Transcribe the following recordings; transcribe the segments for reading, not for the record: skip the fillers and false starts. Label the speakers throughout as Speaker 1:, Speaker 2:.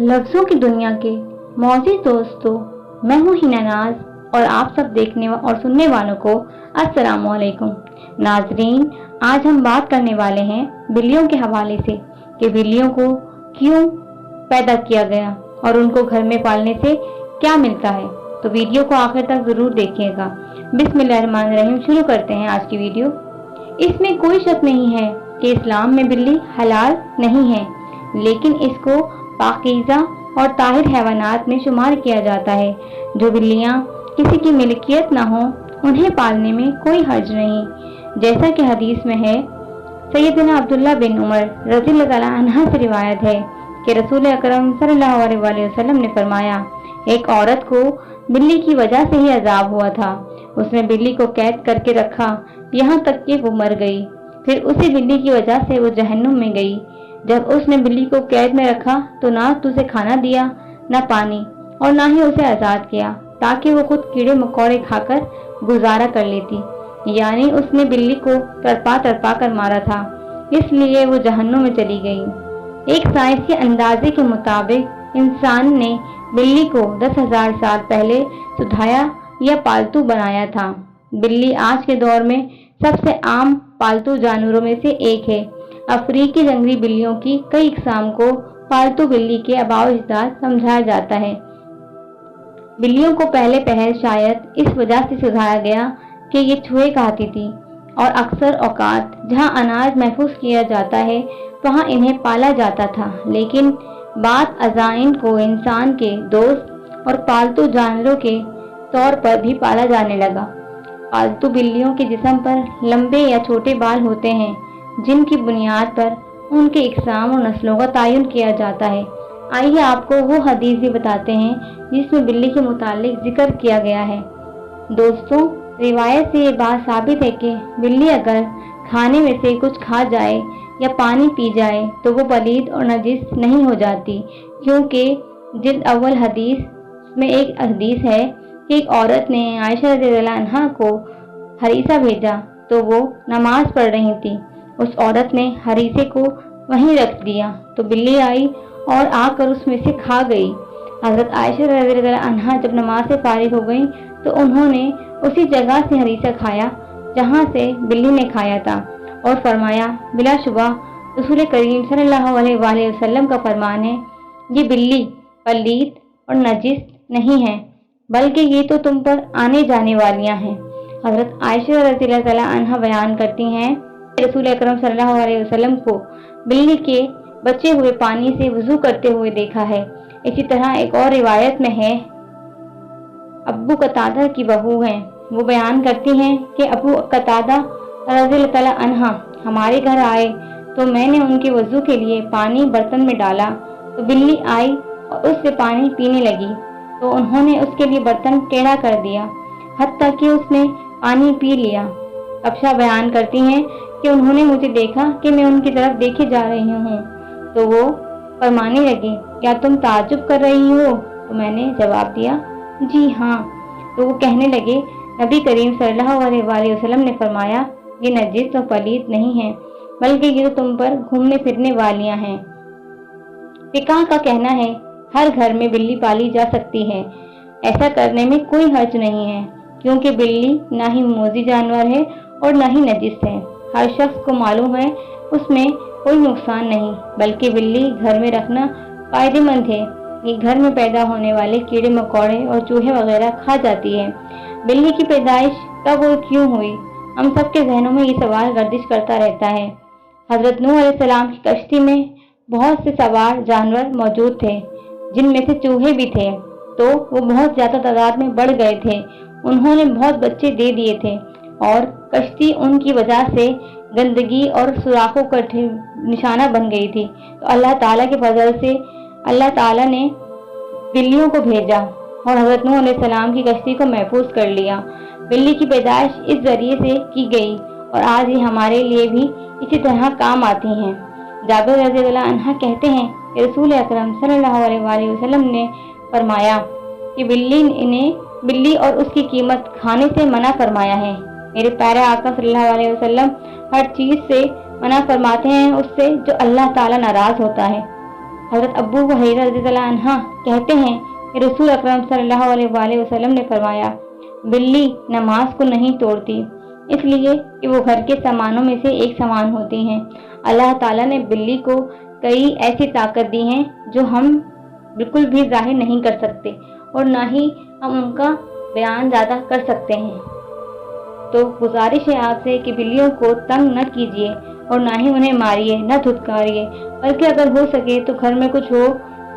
Speaker 1: लफ्ज़ों की दुनिया के मौजूद दोस्तों, मैं हूँ हिना नाज और आप सब देखने और सुनने वालों को अस्सलाम वालेकुम। नाजरीन, आज हम बात करने वाले हैं बिल्लियों के हवाले से कि बिल्लियों को क्यों पैदा किया गया और उनको घर में पालने से क्या मिलता है। तो वीडियो को आखिर तक ज़रूर देखिएगा। बिस्मिल्लाहिर्रहमानिर्रहीम, शुरू करते हैं आज की वीडियो। इसमें कोई शक नहीं है कि इस्लाम में बिल्ली हलाल नहीं है, लेकिन इसको पाकीज़ा और ताहिर हैवानात में शुमार किया जाता है। जो बिल्लियाँ किसी की मिल्कियत न हो, उन्हें पालने में कोई हर्ज नहीं। जैसा कि हदीस में है, सैयदना अब्दुल्ला बिन उमर रज़ियल्लाहु अन्हा से रिवायत है कि रसूल अकरम सल्लल्लाहु अलैहि वसल्लम ने फरमाया, एक औरत को बिल्ली की वजह से ही अजाब हुआ था। उसने बिल्ली को कैद करके रखा यहाँ तक कि वो मर गई। फिर उसी बिल्ली की वजह से वो जहन्नुम में गई। जब उसने बिल्ली को कैद में रखा तो ना तो उसे खाना दिया, ना पानी, और ना ही उसे आज़ाद किया ताकि वो खुद कीड़े मकोड़े खाकर गुजारा कर लेती। यानी उसने बिल्ली को तड़पा तड़पा कर मारा था, इसलिए वो जहन्नुम में चली गई। एक साइंसी अंदाजे के मुताबिक इंसान ने बिल्ली को 10,000 साल पहले सुधाया या पालतू बनाया था। बिल्ली आज के दौर में सबसे आम पालतू जानवरों में से एक है। अफ्रीकी जंगली बिल्लियों की कई इकसाम को पालतू बिल्ली के आबाओ-अजदाद समझाया जाता है। बिल्लियों को पहले पहल शायद इस वजह से सुधारा गया कि ये चूहे खाती थी और अक्सर औकात जहां अनाज महफूज किया जाता है वहां इन्हें पाला जाता था। लेकिन बात अज़ाइन को इंसान के दोस्त और पालतू जानवरों के तौर पर भी पाला जाने लगा। पालतू बिल्लियों के जिस्म पर लंबे या छोटे बाल होते हैं, जिनकी बुनियाद पर उनके इकसाम और नस्लों का तयन किया जाता है। आइए आपको वो हदीस भी बताते हैं जिसमें बिल्ली के मुतालिक जिक्र किया गया है। दोस्तों, रिवायत से ये बात साबित है कि बिल्ली अगर खाने में से कुछ खा जाए या पानी पी जाए तो वो पलीद और नजिस नहीं हो जाती, क्योंकि जिल्द अव्वल हदीस में एक हदीस है कि एक औरत ने आयशा रज़ियल्लाहु अन्हा को हरीसा भेजा तो वो नमाज पढ़ रही थी। उस औरत ने हरीसे को वहीं रख दिया तो बिल्ली आई और आकर उसमें से खा गई। हज़रत आयशा रज़ियल्लाहु अन्हा जब नमाज से फारिग हो गई तो उन्होंने उसी जगह से हरीसा खाया जहाँ से बिल्ली ने खाया था और फरमाया, बिलाशुबा रसूल करीम सल्लल्लाहु अलैहि वसल्लम का फरमान है, ये बिल्ली पलीद और नजिस नहीं है, बल्कि ये तो तुम पर आने जाने वालियाँ हैं। हज़रत आयशा रज़ियल्लाहु अन्हा बयान करती हैं, रसूल अकरम सल्लल्लाहु अलैहि वसल्लम को बिल्ली के बचे हुए पानी से वुज़ू करते हुए देखा है। इसी तरह एक और रिवायत में है, अबू कतादा की बहू हैं, वो बयान करती हैं कि अबू कतादा रज़ियल्लाहु अन्हा हमारे घर आए तो मैंने उनके वुज़ू के लिए पानी बर्तन में डाला तो बिल्ली आई और उससे पानी पीने लगी तो उन्होंने उसके लिए बर्तन टेढ़ा कर दिया, हत्ता कि उसने पानी पी लिया। अबशा बयान करती हैं कि उन्होंने मुझे देखा कि मैं उनकी तरफ देखे जा रही हूँ तो वो फरमाने लगी, क्या तुम ताज्जुब कर रही हो? तो मैंने जवाब दिया, जी हाँ। तो वो कहने लगे, नबी करीम सल्लल्लाहु अलैहि वसल्लम ने फरमाया, ये नजिस और पलीद नहीं है, बल्कि ये तो तुम पर घूमने फिरने वालियाँ हैं। फिकाह का कहना है, हर घर में बिल्ली पाली जा सकती है। ऐसा करने में कोई हर्ज नहीं है, क्योंकि बिल्ली ना ही मोजी जानवर है और ना ही नजिस है। हर शख्स को मालूम है उसमें कोई नुकसान नहीं, बल्कि बिल्ली घर में रखना फायदेमंद है। ये घर में पैदा होने वाले कीड़े मकोड़े और चूहे वगैरह खा जाती है। बिल्ली की पैदाइश कब और क्यों हुई, हम सब के जहनों में ये सवाल गर्दिश करता रहता है। हज़रत नूह अलैहिस्सलाम की कश्ती में बहुत से सवार जानवर मौजूद थे, जिनमें से चूहे भी थे, तो वो बहुत ज़्यादा तादाद में बढ़ गए थे। उन्होंने बहुत बच्चे दे दिए थे और कश्ती उनकी वजह से गंदगी और सुराखों का निशाना बन गई थी। तो अल्लाह ताला के फजल से अल्लाह ताला ने बिल्लियों को भेजा और हज़रत नूह अलैहिस्सलाम की कश्ती को महफूज कर लिया। बिल्ली की पैदाइश इस जरिए से की गई और आज ये हमारे लिए भी इसी तरह काम आती हैं। जाबिर रज़ियल्लाहु अन्हा कहते हैं कि रसूल अकरम सल्लल्लाहु अलैहि वसल्लम ने फरमाया कि बिल्ली और उसकी कीमत खाने से मना फरमाया है। मेरे प्यारे आका सल्लल्लाहु अलैहि वसल्लम हर चीज़ से मना फरमाते हैं उससे जो अल्लाह ताला नाराज़ होता है। حضرت ابو ہریرہ رضی اللہ عنہ کہتے ہیں کہ رسول اکرم صلی اللہ علیہ وسلم نے فرمایا، بلی نماز کو نہیں توڑتی، اس لیے کہ وہ گھر کے سامانوں میں سے ایک سامان ہوتی ہیں۔ اللہ تعالیٰ نے بلی کو کئی ایسی طاقت دی ہیں جو ہم بالکل بھی ظاہر نہیں کر سکتے اور نہ ہی ہم ان کا بیان زیادہ کر سکتے ہیں۔ تو گزارش ہے آپ سے کہ بلیوں کو تنگ نہ کیجیے اور نہ ہی انہیں ماریے، نہ دھتکاریے، بلکہ اگر ہو سکے تو گھر میں کچھ ہو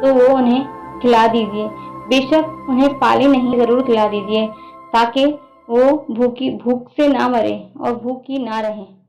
Speaker 1: تو وہ انہیں کھلا دیجیے۔ بے شک انہیں پالے نہیں، ضرور کھلا دیجیے تاکہ وہ بھوک سے نہ مرے اور بھوکی نہ رہیں۔